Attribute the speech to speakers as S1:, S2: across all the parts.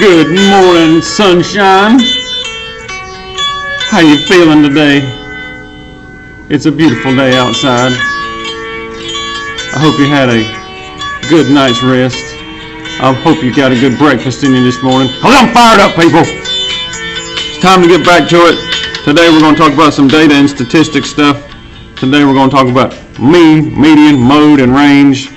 S1: Good morning, sunshine. How you feeling today? It's a beautiful day outside. I hope you had a good night's rest. I hope you got a good breakfast in you this morning. I'm fired up, people. It's time to get back to it. Today we're going to talk about some data and statistics stuff. Today we're going to talk about mean, median, mode, and range.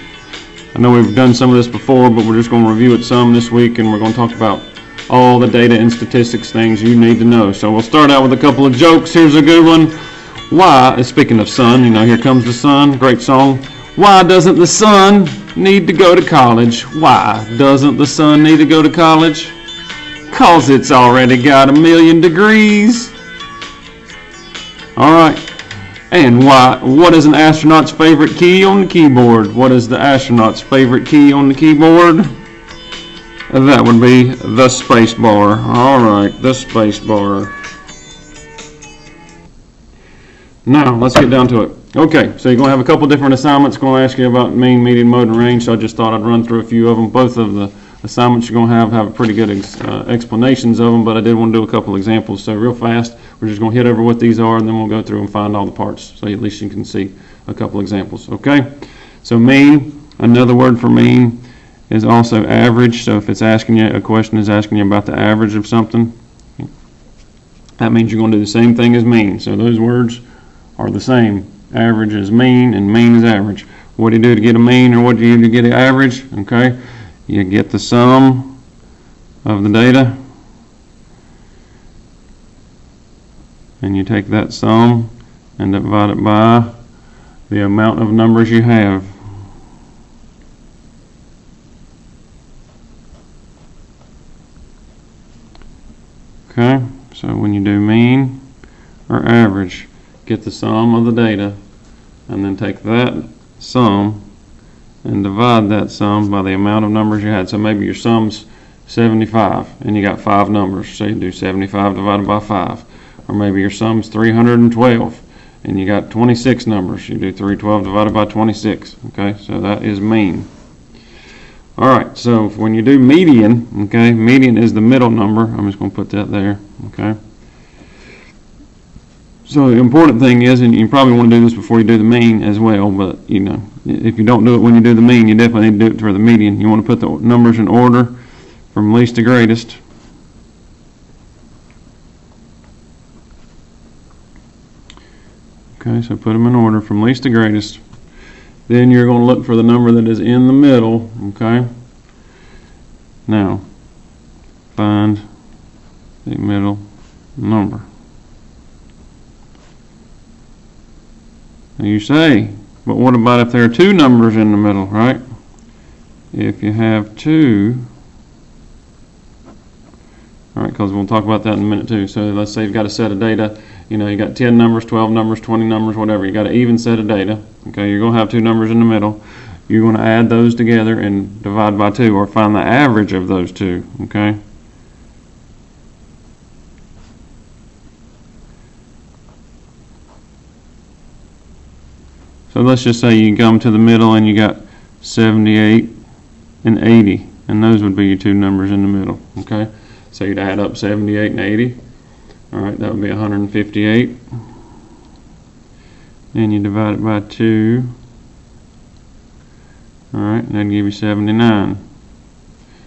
S1: I know we've done some of this before, but we're just going to review it some this week, and we're going to talk about all the data and statistics things you need to know. So we'll start out with a couple of jokes. Here's a good one. Why, speaking of sun, Here Comes the Sun, great song. Why doesn't the sun need to go to college? Why doesn't the sun need to go to college? 'Cause it's already got 1,000,000 degrees. All right. And what is an astronaut's favorite key on the keyboard? What is the astronaut's favorite key on the keyboard? That would be the space bar. All right, the space bar. Now, let's get down to it. Okay, so you're going to have a couple different assignments going to ask you about mean, median, mode, and range, so I just thought I'd run through a few of them. Both of the assignments you're going to have pretty good explanations of them, but I did want to do a couple examples. So real fast, we're just going to hit over what these are, and then we'll go through and find all the parts, so at least you can see a couple examples. Okay, so mean, another word for mean is also average. So if it's asking you, a question is asking you about the average of something, that means you're going to do the same thing as mean. So those words are the same. Average is mean, and mean is average. What do you do to get a mean, or what do you do to get an average? Okay, you get the sum of the data, and you take that sum and divide it by the amount of numbers you have. Okay, so when you do mean or average, get the sum of the data, and then take that sum and divide that sum by the amount of numbers you had. So maybe your sum's 75, and you got 5 numbers, so you do 75 divided by 5. Or maybe your sum's 312, and you got 26 numbers, you do 312 divided by 26. Okay, so that is mean. All right, so when you do median, okay, median is the middle number. I'm just going to put that there, okay. So the important thing is, and you probably want to do this before you do the mean as well, but if you don't do it when you do the mean, you definitely need to do it for the median. You want to put the numbers in order from least to greatest. Okay, so put them in order from least to greatest. Then you're going to look for the number that is in the middle, okay? Now, find the middle number. Now you say, but what about if there are 2 numbers in the middle, right? If you have 2, all right, because we'll talk about that in a minute too. So let's say you've got a set of data, you got 10 numbers, 12 numbers, 20 numbers, whatever. You got an even set of data, okay? You're going to have 2 numbers in the middle. You're going to add those together and divide by 2, or find the average of those 2, okay? So let's just say you come to the middle and you got 78 and 80, and those would be your 2 numbers in the middle, okay? So you'd add up 78 and 80. All right, that would be 158. And you divide it by 2. All right, and that'd give you 79.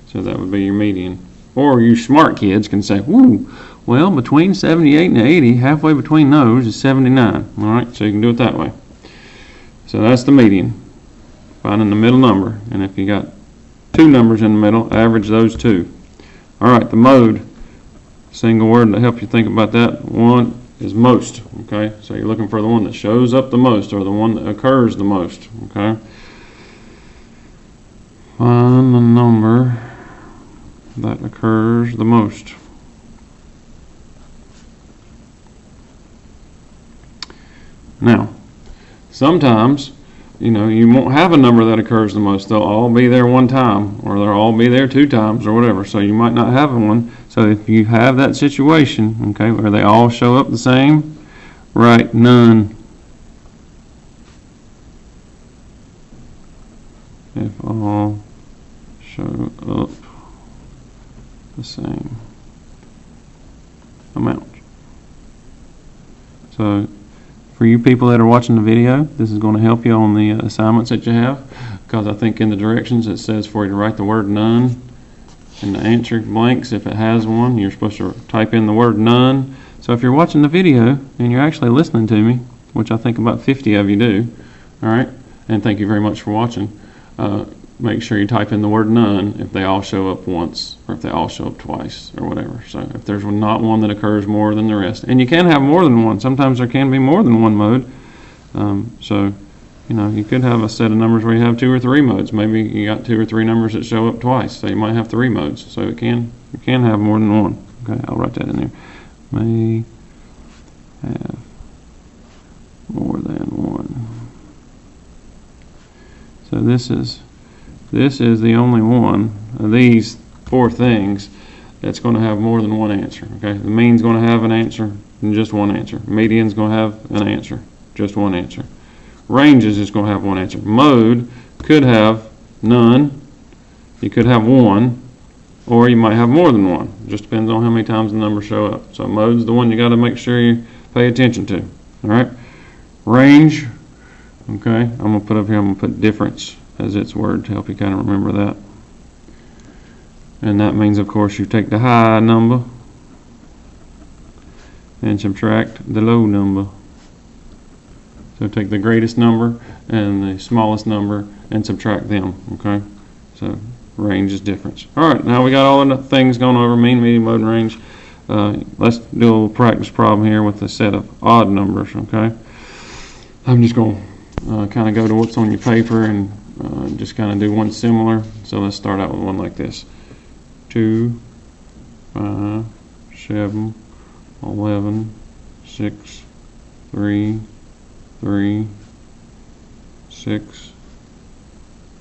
S1: So that would be your median. Or you smart kids can say, ooh, well, between 78 and 80, halfway between those is 79. All right, so you can do it that way. So that's the median, finding the middle number. And if you got 2 numbers in the middle, average those 2. All right, the mode, single word to help you think about that one is most, okay? So you're looking for the one that shows up the most, or the one that occurs the most, okay? Find the number that occurs the most. Now, sometimes, you won't have a number that occurs the most. They'll all be there one time, or they'll all be there 2 times, or whatever. So you might not have one. So if you have that situation, okay, where they all show up the same, write none. If all show up the same amount. So for you people that are watching the video, this is going to help you on the assignments that you have, because I think in the directions it says for you to write the word none in the answer blanks. If it has one, you're supposed to type in the word none. So if you're watching the video and you're actually listening to me, which I think about 50 of you do, all right, and thank you very much for watching, make sure you type in the word none if they all show up once or if they all show up twice or whatever. So if there's not one that occurs more than the rest, and you can have more than one. Sometimes there can be more than one mode. So you know, you could have a set of numbers where you have 2 or 3 modes. Maybe you got 2 or 3 numbers that show up twice, so you might have 3 modes. So you can have more than one. Okay, I'll write that in there. May have more than one. So this is the only one of these 4 things that's going to have more than one answer. Okay, the mean's going to have an answer and just one answer. Median's going to have an answer, just one answer. Ranges is going to have one answer. Mode could have none. You could have one, or you might have more than one. It just depends on how many times the numbers show up. So mode's the one you got to make sure you pay attention to. All right. Range. Okay. I'm going to put up here. I'm going to put difference as its word to help you kind of remember that. And that means, of course, you take the high number and subtract the low number. So take the greatest number and the smallest number and subtract them. Okay. So range is difference. All right. Now we got all the things going over: mean, median, mode, and range. Let's do a little practice problem here with a set of odd numbers. Okay. I'm just going to kind of go to what's on your paper and just kind of do one similar. So let's start out with one like this: 2, 5, 7, 11, 6, 3, 3, 6,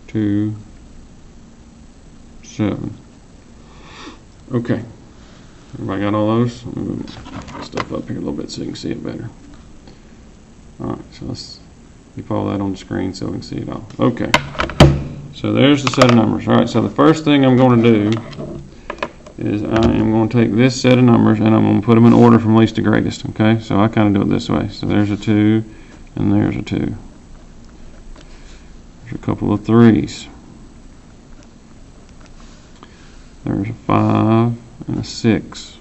S1: 2, 7. Okay. Everybody got all those? Let me move my stuff up here a little bit so you can see it better. Alright, so let's keep all that on the screen so we can see it all. Okay. So there's the set of numbers. Alright, so the first thing I'm going to do is I am going to take this set of numbers and I'm going to put them in order from least to greatest. Okay, so I kind of do it this way. So there's a 2 and there's a 2. There's a couple of 3s. There's a 5 and a 6.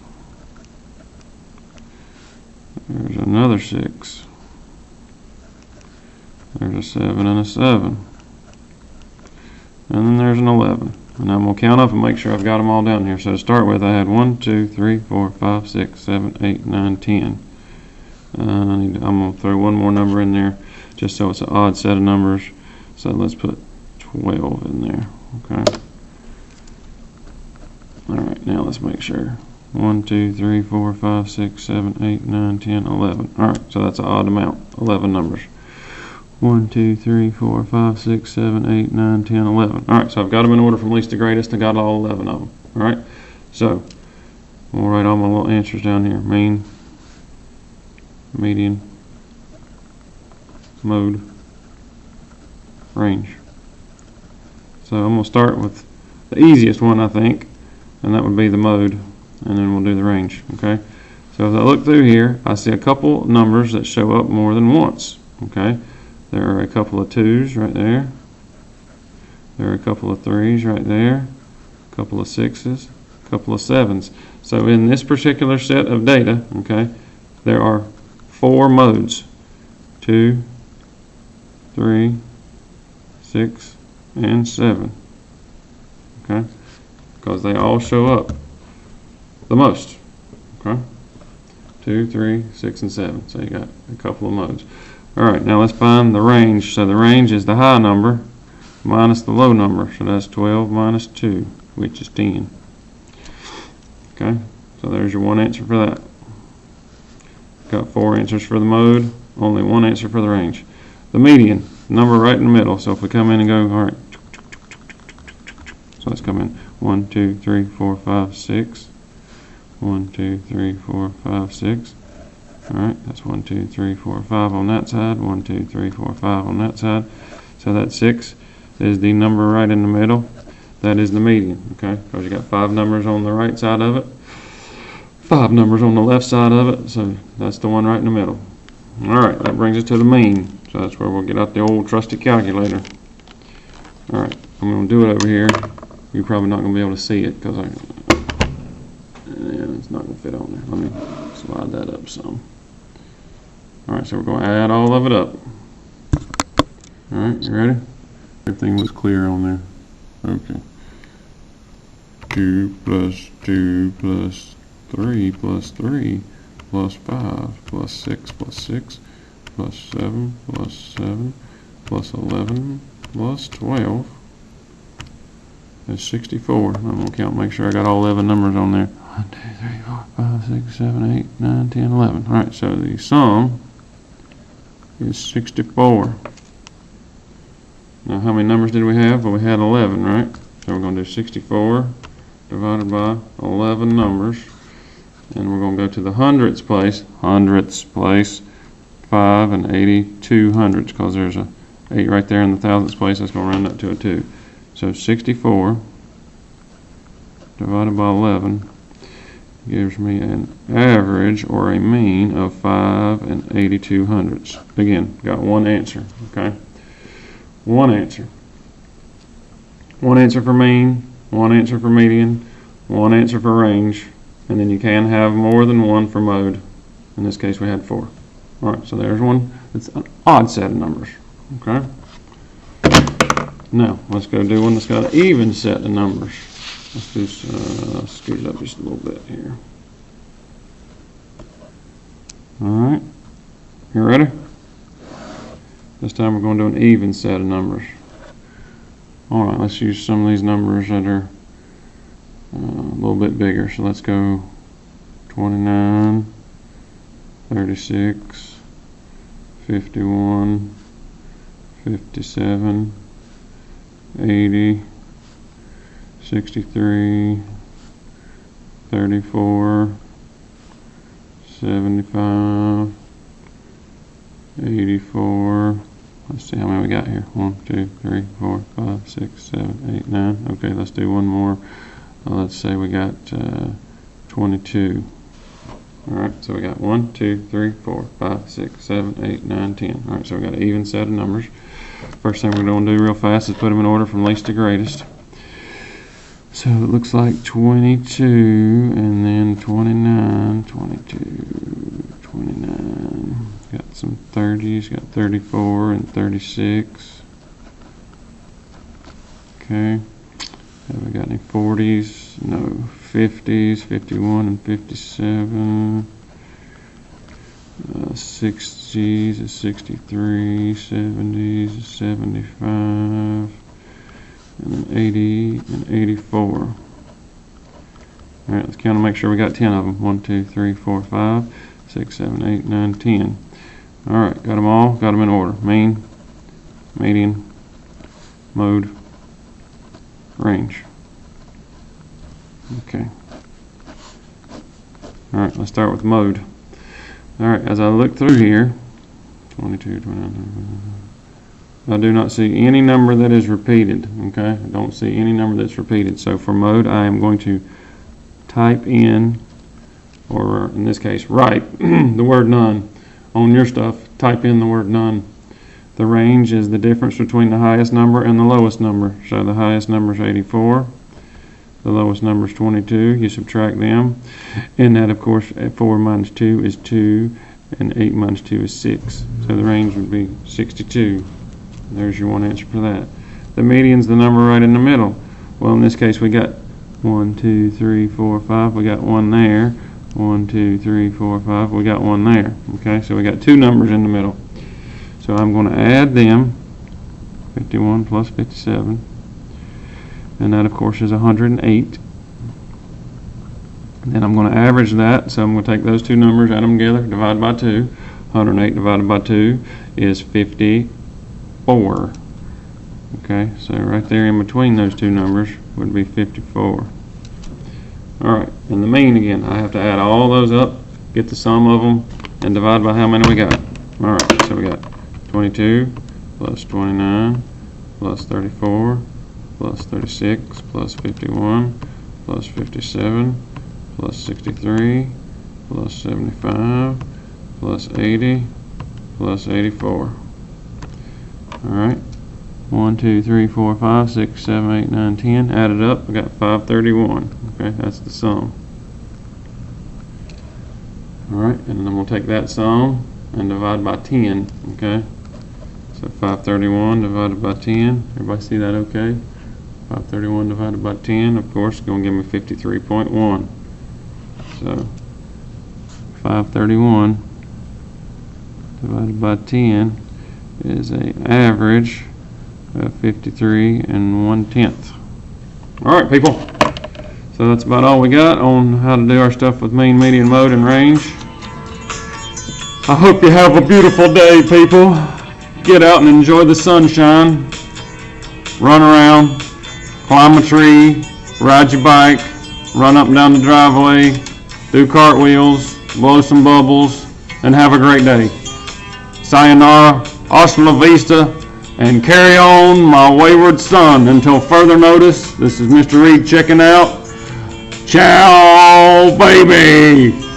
S1: There's another 6. There's a 7 and a 7. And then there's an 11. And I'm going to count up and make sure I've got them all down here. So to start with, I had 1, 2, 3, 4, 5, 6, 7, 8, 9, 10. I'm going to throw one more number in there just so it's an odd set of numbers. So let's put 12 in there. Okay. Alright, now let's make sure. 1, 2, 3, 4, 5, 6, 7, 8, 9, 10, 11. Alright, so that's an odd amount. 11 numbers. 1, 2, 3, 4, 5, 6, 7, 8, 9, 10, 11. Alright, so I've got them in order from least to greatest. I got all 11 of them. Alright, so I'm going to write all my little answers down here. Mean, median, mode, range. So I'm going to start with the easiest one, I think, and that would be the mode, and then we'll do the range. Okay, so as I look through here, I see a couple numbers that show up more than once. Okay, there are a couple of 2s right there. There are a couple of 3s right there. A couple of 6s. A couple of 7s. So in this particular set of data, okay, there are 4 modes: 2, 3, 6, and 7. Okay, because they all show up the most. Okay, 2, 3, 6, and 7. So you got a couple of modes. Alright, now let's find the range. So the range is the high number minus the low number. So that's 12 minus 2, which is 10. Okay, so there's your one answer for that. Got 4 answers for the mode, only 1 answer for the range. The median, number right in the middle. So if we come in and go, alright, so let's come in 1, 2, 3, 4, 5, 6. 1, 2, 3, 4, 5, 6. Alright, that's 1, 2, 3, 4, 5 on that side. 1, 2, 3, 4, 5 on that side. So that 6 is the number right in the middle. that is the median, okay? Because you got 5 numbers on the right side of it, 5 numbers on the left side of it, so that's the one right in the middle. Alright, that brings us to the mean. So that's where we'll get out the old trusty calculator. Alright, I'm going to do it over here. You're probably not going to be able to see it because it's not going to fit on there. Let me slide that up some. Alright, so we're going to add all of it up. Alright, you ready? Everything was clear on there. Okay. 2 plus 2 plus 3 plus 3 plus 5 plus 6 plus 6 plus 7 plus 7 plus 11 plus 12 is 64. I'm going to count, make sure I got all 11 numbers on there. 1, 2, 3, 4, 5, 6, 7, 8, 9, 10, 11. Alright, so the sum is 64. Now how many numbers did we have? Well, we had 11, right? So we're going to do 64 divided by 11 numbers. And we're going to go to the hundredths place, 5 and 82 hundredths, because there's a 8 right there in the thousandths place. That's going to round up to a 2. So 64 divided by 11 gives me an average or a mean of 5 and 82 hundredths. Again, got one answer, okay? One answer. One answer for mean, one answer for median, one answer for range, and then you can have more than one for mode. In this case we had 4. Alright, so there's one. It's an odd set of numbers, okay? Now, let's go do one that's got an even set of numbers. Let's do, scoot it up just a little bit here. Alright, you ready? This time we're going to do an even set of numbers. Alright, let's use some of these numbers that are a little bit bigger. So let's go 29, 36, 51, 57, 80, 63, 34, 75, 84. Let's see how many we got here. 1, 2, 3, 4, 5, 6, 7, 8, 9. Okay, let's do one more. Let's say we got 22. Alright, so we got 1, 2, 3, 4, 5, 6, 7, 8, 9, 10. Alright, so we got an even set of numbers. First thing we're going to do real fast is put them in order from least to greatest. So it looks like 22 and then 29, 22, 29. Got some 30s, got 34 and 36. Okay. Have we got any 40s? No. 50s, 51 and 57. 60s is 63, 70s is 75, and then 80 and 84. Alright, let's count and make sure we got 10 of them. 1, 2, 3, 4, 5, 6, 7, 8, 9, 10. Alright, got them all, got them in order. Mean, median, mode, range. Okay. Alright, let's start with mode. Alright, as I look through here, 22, 29, I do not see any number that is repeated. Okay, I don't see any number that's repeated. So for mode, I am going to type in, or in this case, write the word none. On your stuff, type in the word none. The range is the difference between the highest number and the lowest number. So the highest number is 84. The lowest number is 22. You subtract them. And that, of course, 4 minus 2 is 2. And 8 minus 2 is 6. So the range would be 62. There's your one answer for that. The median's the number right in the middle. Well, in this case, we got 1, 2, 3, 4, 5. We got one there. 1, 2, 3, 4, 5. We got one there. Okay, so we got 2 numbers in the middle. So I'm going to add them. 51 plus 57. And that, of course, is 108. Then I'm going to average that. So I'm going to take those 2 numbers, add them together, divide by 2. 108 divided by 2 is 54. Okay, so right there in between those 2 numbers would be 54. Alright, and the mean again, I have to add all those up, get the sum of them, and divide by how many we got. Alright, so we got 22 plus 29 plus 34 plus 36, plus 51, plus 57, plus 63, plus 75, plus 80, plus 84. Alright, 1, 2, 3, 4, 5, 6, 7, 8, 9, 10. Added up, we got 531. Okay, that's the sum. Alright, and then we'll take that sum and divide by 10. Okay, so 531 divided by 10. Everybody see that okay? 531 divided by 10, of course, is going to give me 53.1. So 531 divided by 10 is an average of 53 1/10. Alright people, so that's about all we got on how to do our stuff with mean, median, mode, and range. I hope you have a beautiful day, people. Get out and enjoy the sunshine. Run around, climb a tree, ride your bike, run up and down the driveway, do cartwheels, blow some bubbles, and have a great day. Sayonara, hasta la vista, and carry on, my wayward son. Until further notice, this is Mr. Reid checking out. Ciao, baby!